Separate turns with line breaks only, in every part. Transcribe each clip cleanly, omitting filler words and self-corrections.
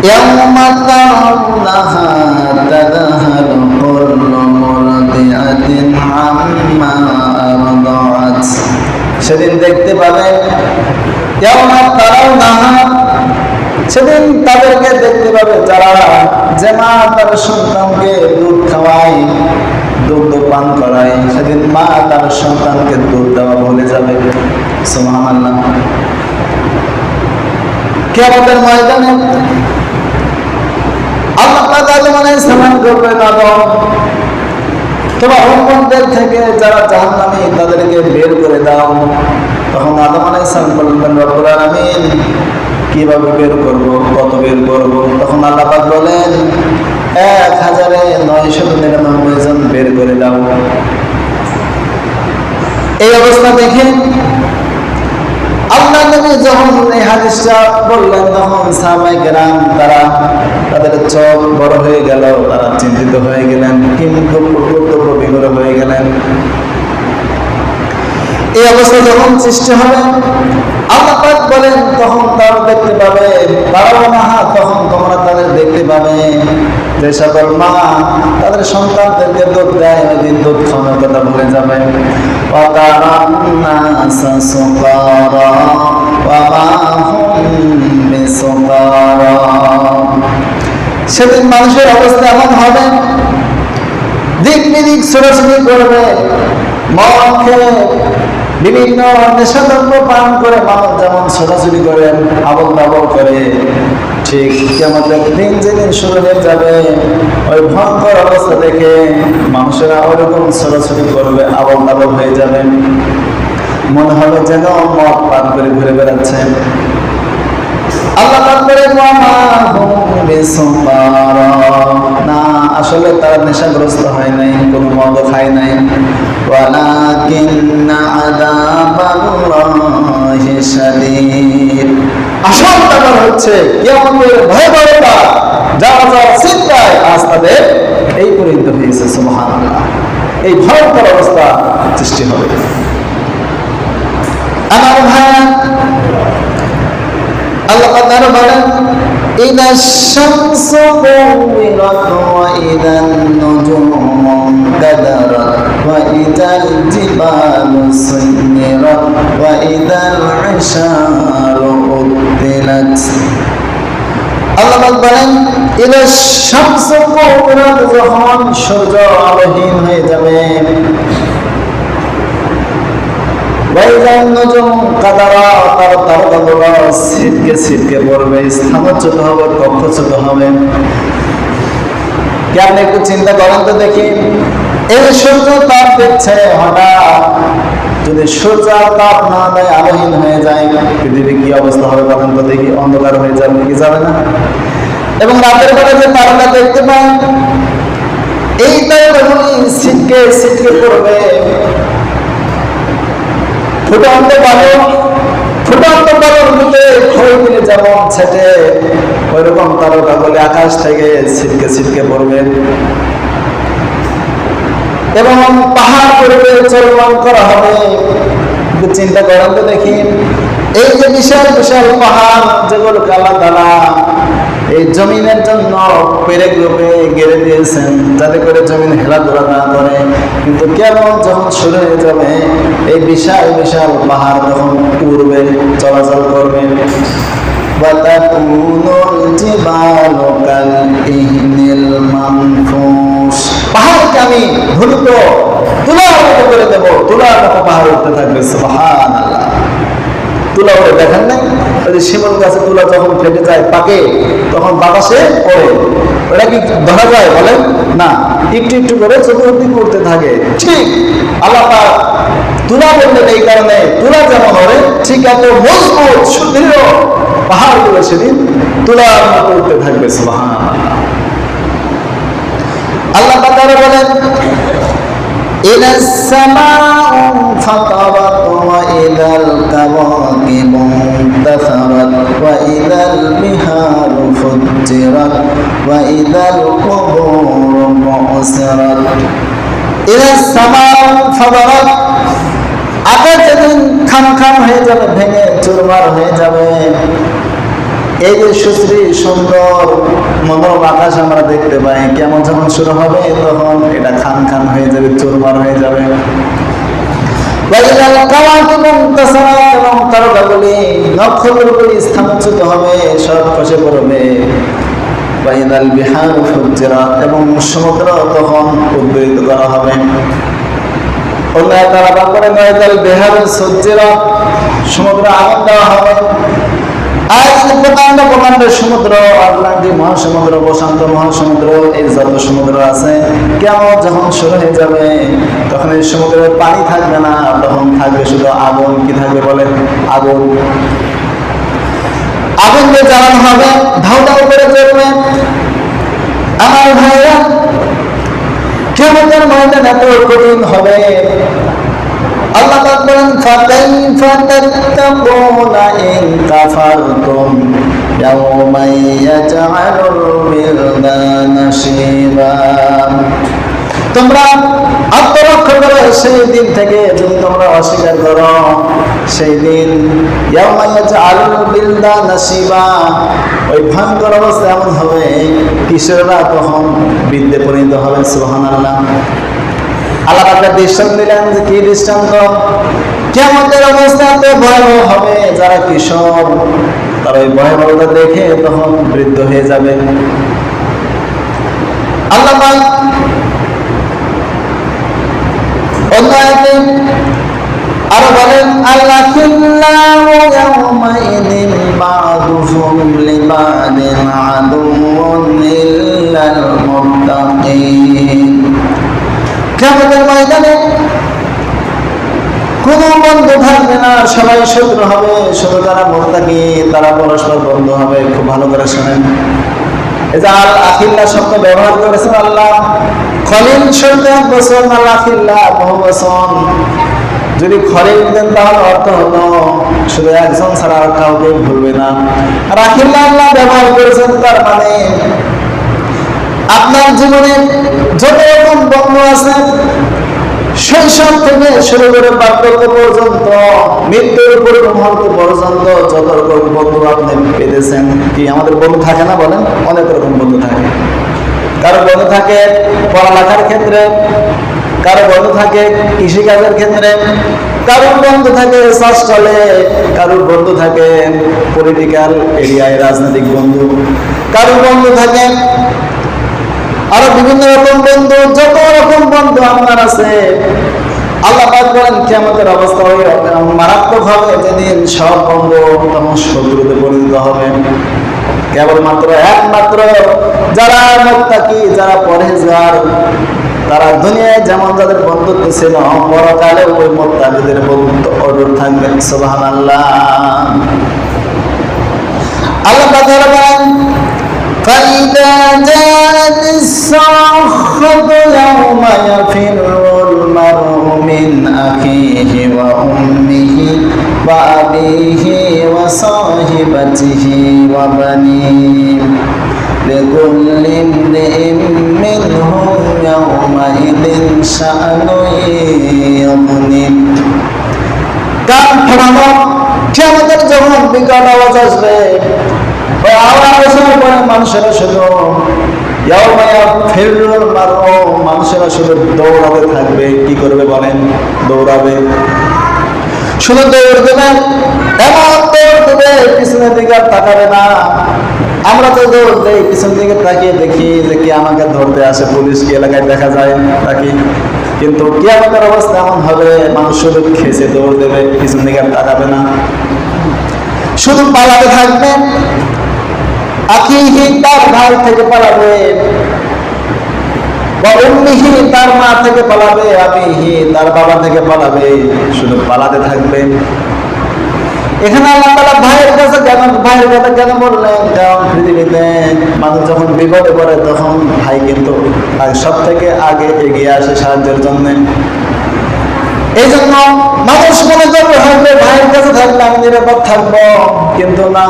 ইয়াউমা তারাউনাহা তাযহালু কুল্লু মুরদিআতিন আম্মা আরদাআত। সেদিন দেখতে পাবেন, ইয়াউমা তারাউনাহা, সেদিন তাদেরকে দেখতে পাবে যারা যে মা তার সন্তানকে দুধ খাওয়ায়, দুগ্ধ পান করায়, সেদিন মা তার সন্তানকে দুধ দেওয়া ভুলে যাবে। সুবহানাল্লাহ। কিয়ামতের ময়দানে আল্লাহ তাআলা আদম আলাইহিস সালাম বলবেন, আদম তোমার উম্মতদের থেকে যারা জাহান্নামী তাদেরকে বের করে দাও। তখন আদম আলাইহিস সালাম বললেন, রব্বুল আলামিন কিভাবে বের করব, কত বের করব? তখন আল্লাহ পাক বলেন, 1999 জন বের করে দাও। এই অবস্থা দেখে আল্লাহ নবী যখন এই হাদিসটা বললেন, তখন সাহাবায়ে কেরাম তাদের চোখ বড় হয়ে গেল, তারা চিন্তিত হয়ে গেলেন, কিন্তু বিমূঢ় হয়ে গেলেন। এই অবস্থা যখন সৃষ্টি হবে, আল্লাহ পাক বলেন, তখন তারা দেখতে পাবে, তখন তোমরা তাদের দেখতে পাবে যে সকল মা তাদের সন্তানদেরকে দুধ দেয়, ওই দিন দুধ খাওয়ানোর কথা ভুলে যাবে। সেদিন মানুষের অবস্থা এমন হবে, দিক বিদিক ছোটাছুটি করবে, মদ খেয়ে বিভিন্ন নেশাদ্রব্য পান করে মানুষ যেমন ছোটাছুটি করেন, আবল তাবল করে, ঠিক কিয়ামতের দিন যেদিন শুরু হয়ে যাবে, ওই ভয়ঙ্কর অবস্থা দেখে মানুষেরা ওইরকম ছোটাছুটি করবে, আবল তাবল হয়ে যাবে, মনে হবে যেন মদ পান করে ঘুরে বেড়াচ্ছে। আল্লাহ পাক বলেন, না, আসলে তারা নেশাগ্রস্ত হয় নাই, কোনো মদ খায় নাই। ওয়ালাকিন্না আযাবাল্লাহি শাদীদ। আসল ব্যাপার হচ্ছে কিয়ামতের ভয়াবহতা, যারা যারা চিন্তায় আজ তাদের এই পরিণত হয়েছে। সুবহানাল্লাহ। এই ভয়ঙ্কর অবস্থা সৃষ্টি হবে। আমার ভাই, আল্লাহ তাআলা বলেন, ইদাশ শামসু কুওয়িরাত ওয়া ইদান নুজুমু কাদারাত ওয়া ইদাল জিবালু সুয়িরাত ওয়া ইদাল ইশারু উদ্দিলাত। আল্লাহ পাক বলেন, ইদাশ শামসু কুওয়িরাত, যখন সূর্য আলোহীন হয়ে যাবে, ছিটকে পড়বে, স্থানচ্যুত হবে, কক্ষচ্যুত হবে। আপনি একটু চিন্তা করেন তো দেখি, এই সূর্য তাপ দিচ্ছে, হঠাৎ যদি সূর্য তাপ না দেয়, আলোহীন হয়ে যায়, পৃথিবী কি অবস্থা হবে বলেন তো দেখি? অন্ধকার হয়ে যাবে কি যাবে না? এবং রাতের বেলা যে তারকা দেখতে পাই, এই তারকাগুলি ছিটকে পড়বে। ফুটন্ত বালুর মধ্যে খড়ি দিলে যেমন ছেটে, ওই রকম তারকাগুলি আকাশ থেকে ছিটকে পড়বে এবং পাহাড় পড়বে, চলমান করা হবে। চিন্তা করেন তো দেখি, এই যে বিশাল বিশাল পাহাড় যেগুলো আল্লাহ তাআলা এই জমিনের জন্য পেরেক রূপে গেড়ে দিয়েছেন, যাতে করে জমিন হেলাধুলা না করে, কিন্তু কেমন যখন শুরু হয়ে যাবে, এই বিশাল বিশাল পাহাড় তখন উড়বে, চলাচল করবে। পাহাড়কে আমি ধুলিত তুলার মতো করে দেবো, তুলার মতো পাহাড় উঠতে থাকবে। সুবহানাল্লাহ। তুলা উঠে দেখেন নাই, ওই যে শিমুল গাছে তুলা যখন ফেটে যায় পাকে, তখন বাতাসে পড়ে, ওটা কি ধরা যায় বলেন? না, একটু একটু করে চতুর্দিক করতে থাকে। ঠিক আল্লাহ পাক তুলা বললেন এই কারণে, তুলা যেমন হবে ঠিক এত মজবুত সুদৃঢ় পাহাড়গুলো সেদিন তুলার মতো উঠতে থাকবে। সুবহানাল্লাহ। আল্লাহ পাক আরো বলেন, ইদাস সামাউ ফাতারাত ওয়া ইদাল কাওয়াকিবু ইনতাসারাত ওয়া ইদাল বিহারু ফুজ্জিরাত ওয়া ইদাল কুবুরু মু'সিরাত। ইদাস সামাউ ফাতারাত, আকাশ যেদিন খান হয়ে যাবে, ভেঙে চুরমার হয়ে যাবে। এই যে সুশ্রী সুন্দর মনোরম আকাশ আমরা দেখতে পাই, কেমন যখন শুরু হবে তখন এটা খান খান হয়ে যাবে, চুরমার হয়ে যাবে। এবং তারকাগুলি নক্ষত্রগুলি স্থানচ্যুত হবে, সব খসে পড়বে। এবং সমুদ্র তখন উদ্বেলিত করা হবে। সমুদ্র আগুন দেওয়া হবে। আর প্রকাণ্ড প্রকাণ্ড সমুদ্র, আটলান্টিক মহাসমুদ্র, প্রশান্ত মহাসমুদ্র, এই যত সমুদ্র আছে, কেমন যখন শুরু হয়ে যাবে তখন এই সমুদ্রের পানি থাকবে না, তখন থাকবে শুধু আগুন। কি থাকবে বলেন? আগুন। আগুন দিয়ে জ্বালানো হবে, ধাউ ধাউ করে জ্বলবে। আমার ভাইরা, কিয়ামতের ময়দান এত কঠিন হবে। আল্লাহ পাক বলেন, ফাকাইফা তাত্তাকুনা ইন কাফারতুম ইয়াওমা ইয়াজআলুল বিলদানা শিবা। তোমরা আত্মরক্ষা করো সেই দিন থেকে, যদি তোমরা অস্বীকার করো সেই দিন। ইয়াওমা ইয়াজআলুল বিলদানা শিবা, ওই ভয়ঙ্কর অবস্থা এমন হবে, কিশোররা তখন বৃদ্ধে পরিণত হবে। সুবহানাল্লাহ। আল্লাহ একটা দৃষ্টান্ত দিলেন, যে কি দৃষ্টান্ত? কিয়ামতের অবস্থা এত ভয়াবহ হবে, যারা কিশোর তারা ওই ভয়াবহতা দেখে তখন বৃদ্ধ হয়ে যাবে। আল্লাহ পাক অন্য আয়াতে আরো বলেন, আল্লাহিল্লাহু ইয়াওমাইদিন বা'দুহুম লিবা'দিন আদুউন ইল্লাল মুত্তাকিন। কিয়ামতের ময়দানে কোনো বন্ধু থাকবে না, সবাই শত্রু হবে। শুধু যারা মুত্তাকি তারা পরস্পর বন্ধু হবে। খুব ভালো করে শুনেন, এই যে আল আখিল্লাহ শব্দ ব্যবহার করেছেন আল্লাহ। খলিল শব্দ এক বছর, আল আখিল্লাহ বহু বছর। যদি খলিল দেন তাহলে অর্থ হলো শুধু একজন ছাড়া আর কাউকে ভুলবে না। আর আখিল্লাহ আল্লাহ ব্যবহার করেছেন, তার মানে আপনার জীবনে যত রকম বন্ধু আছে, শৈশব থেকে শুরু করে বার্ধক্য পর্যন্ত, মৃত্যুর পূর্ব মুহূর্ত পর্যন্ত যত রকম বন্ধু আপনি পেয়েছেন। কি আমাদের বন্ধু থাকে না? বলেন, অনেক রকম বন্ধু থাকে। কারো বন্ধু থাকে পড়ালেখার ক্ষেত্রে, কারো বন্ধু থাকে কৃষিকাজের ক্ষেত্রে, কারো বন্ধু থাকে চাষচলে, কারো বন্ধু থাকে পলিটিক্যাল এরিয়ায়, রাজনৈতিক বন্ধু, কারো বন্ধু থাকে আরো বিভিন্ন রকম বন্ধু। যত রকম বন্ধু আপনার আছে, আল্লাহ পাক বলেন কিয়ামতের অবস্থা মারাত্মক হবে, যেদিন সব বন্ধু তখন শত্রুতে পরিণত হবে। কেবলমাত্র একমাত্র যারা মুত্তাকি, যারা পরহেজগার, তারা দুনিয়ায় যেমন যাদের বন্ধুত্ব ছিল, পরকালে ওই মুত্তাকিদের বন্ধুত্ব অটুট থাকবে। সুবহানাল্লাহ। আল্লাহ পাক বলেন, فإذا جاءت الصاخة يوم يفر المرء من أخيه وأمه وأبيه وصاحبته وبنيه لكل امرئ منهم يومئذ شأن يغنيه। কান ফোড়ানো কিয়ামতের যখন বিকট আওয়াজ আসবে, ওই আওয়াজের পরে মানুষেরা শুধু মানুষেরা শুধু দৌড়াতে থাকবে। কি করবে বলেন? দৌড়াবে, শুধু দৌড় দেবে, এমন দৌড় দেবে পিছনের দিকে আর তাকাবে না। আমরা তো দৌড় দেই, পিছন দিকে তাকিয়ে দেখি যে কি আমাকে ধরতে আসে, পুলিশ কি এলাকায় দেখা যায় তাকি। কিন্তু কিয়ামতের অবস্থা এমন হবে, মানুষ শুধু খেসে দৌড় দেবে, পিছন দিকে আর তাকাবে না, শুধু পালাতে থাকবে। আখিহি তার ভাই থেকে পালাবে, উম্মিহি তার মা থেকে পালাবে, আবিহি তার বাবা থেকে পালাবে, শুধু পালাতে থাকবে। এখানে আল্লাহ তাআলা ভাইয়ের কথা কেন বললেন? কারণ পৃথিবীতে মানুষ যখন বিপদে পড়ে তখন ভাই কিন্তু সব থেকে আগে এগিয়ে আসে সাহায্যের জন্য। এই জন্য মানুষ মনে করবে হয়তো ভাইয়ের কাছে থাকলে আমি নিরাপদ থাকবো, কিন্তু না,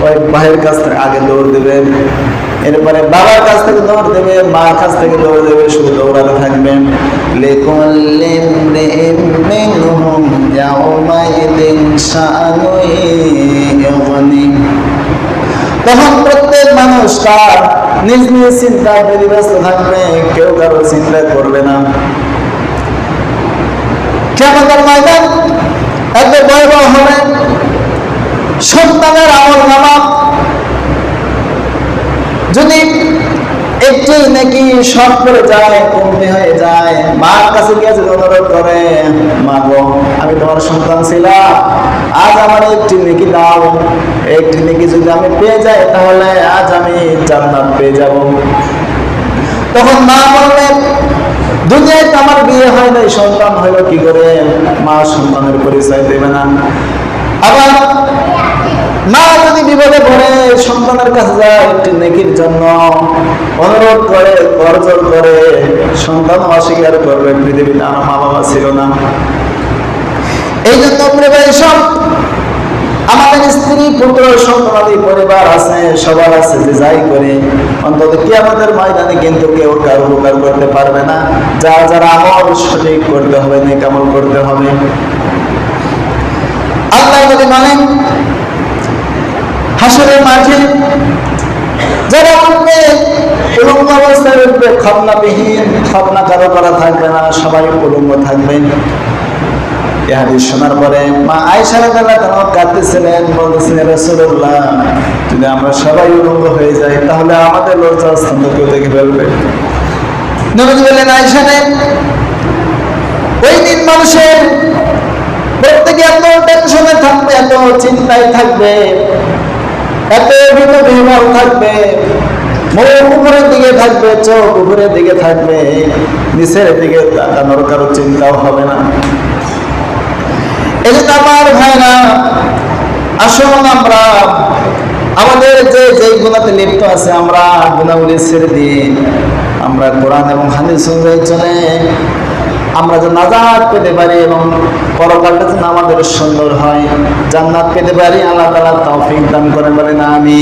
ওই ভাইয়ের কাছ থেকে আগে দৌড় দেবে, এরপরে বাবার কাছ থেকে দৌড় দেবে, মার কাছ থেকে দৌড় দেবে, শুধু দৌড়াতে থাকবে। লিকুল্লি ইমরিইন মিনহুম ইয়াওমাইদিন শাআনুন ইউগনি। তখন প্রত্যেক মানুষ তার নিজ নিজ চিন্তায় ব্যস্ত থাকবে, কেউ কারো চিন্তা করবে না। কিয়ামতের ময়দান এত ভয়াবহ হবে, সন্তানের আমলনামা যদি একটু নাকি শর্ট করে যায়, কমতি হয়ে যায়, মার কাছে গিয়ে যদি অনুরোধ করে, মা গো আমি তোমার সন্তান ছিলাম, আজ আমার একটি নেকি দাও, একটি নেকি যদি আমি পেয়ে যাই তাহলে আজ আমি জান্নাত পেয়ে যাব। তখন মা বললেন, দুনিয়ায় তো আমার বিয়ে হয় নাই, সন্তান হইল কি করে? মা সন্তানের পরিচয় দেবে না। আবার মা যদি বিপদে পড়ে সন্তানের কাছে যায় একটি নেকির জন্য, অনুরোধ করে, করজোর করে, সন্তান অস্বীকার করবে, পৃথিবীতে আমার মা বাবা ছিল না। এই জন্য সব আমাদের স্ত্রী পুত্র সন্তানাদি পরিবার আছে, সবার আছে, যে যাই করে অন্তত কিয়ামতের ময়দানে কিন্তু কেউ কারো উপকার করতে পারবে না। যার যারা আমল সঠিক করতে হবে, নেক আমল করতে হবে। আল্লাহ যদি মানেন হাসরের মাঠে যারা উঠবে উলঙ্গ অবস্থায় উঠবে, খতনাবিহীন, খতনা কারো করা থাকবে না, সবাই উলঙ্গ থাকবে। এই হাদিস শোনার পরে মা আয়েশা রাদিয়াল্লাহু তাআলা কাঁদতেছিলেন, বলতেছেন রাসূলুল্লাহ যদি আমরা সবাই উলঙ্গ হয়ে যাই তাহলে আমাদের লজ্জাস্থান কেউ দেখে ফেলবে। নবীজি বললেন, আয়েশা রে, ওই দিন মানুষের প্রত্যেকে এত টেনশনে থাকবে, এত চিন্তায় থাকবে, এত বিহ্বল থাকবে, মুখ উপরের দিকে থাকবে, চোখ উপরের দিকে থাকবে, নিচের দিকে তাকানোর কারো চিন্তাও হবে না। এই জন্য আমার ভাইরা, আসুন আমরা আমাদের যে গুণাতে লিপ্ত আছে আমরা গুণাগুলি ছেড়ে দিয়ে আমরা কোরআন এবং হাদিস অনুযায়ী চলে আমরা যেন নাজাত পেতে পারি এবং পরকালটা যেন আমাদের সুন্দর হয়, জান্নাত পেতে পারি। আল্লাহ তাআলা তৌফিক দান করেন, বলেন আমিন।